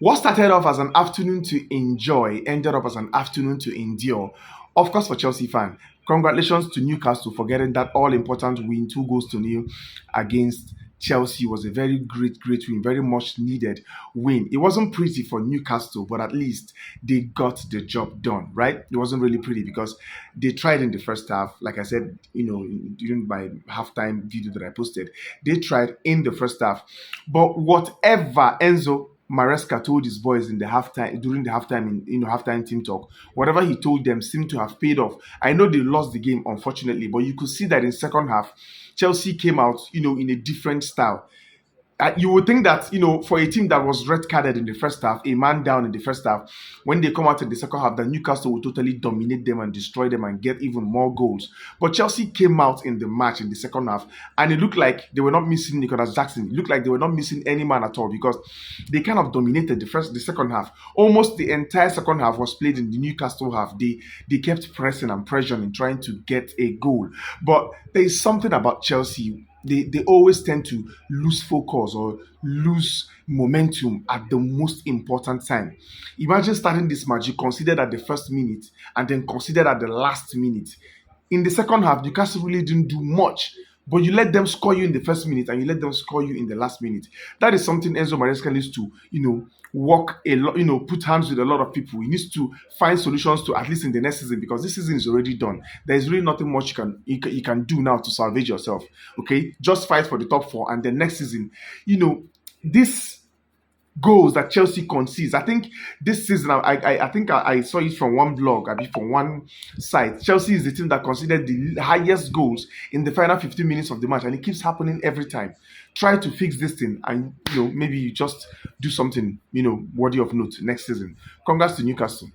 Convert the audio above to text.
What started off as an afternoon to enjoy ended up as an afternoon to endure. Of course, for Chelsea fan, congratulations to Newcastle for getting that all-important win, 2 goals to nil against Chelsea. Was a very great win, very much needed win. It wasn't pretty for Newcastle, but at least they got the job done, right? It wasn't really pretty because they tried in the first half, like I said, during my halftime video that I posted, they tried in the first half. But whatever Enzo Maresca told his boys in the halftime during the halftime halftime team talk, whatever he told them seemed to have paid off. I know they lost the game unfortunately, but you could see that in second half, Chelsea came out, in a different style. You would think that for a team that was red carded in the first half, a man down in the first half, when they come out in the second half, that Newcastle will totally dominate them and destroy them and get even more goals. But Chelsea came out in the match in the second half, and it looked like they were not missing Nicholas Jackson. It looked like they were not missing any man at all because they kind of dominated the second half. Almost the entire second half was played in the Newcastle half. They kept pressing and pressuring, trying to get a goal. But there is something about Chelsea. They always tend to lose focus or lose momentum at the most important time. Imagine starting this match, you considered at the first minute and then considered at the last minute. In the second half, Newcastle really didn't do much, but you let them score you in the first minute and you let them score you in the last minute. That is something Enzo Maresca needs to, work a lot, put hands with a lot of people. He needs to find solutions to at least in the next season because this season is already done. There is really nothing much you can do now to salvage yourself. Okay, just fight for the top four, and the next season, this goals that Chelsea concedes. I think this season, I think I saw it from one blog, I mean from one site. Chelsea is the team that conceded the highest goals in the final 15 minutes of the match, and it keeps happening every time. Try to fix this thing, and maybe you just do something worthy of note next season. Congrats to Newcastle.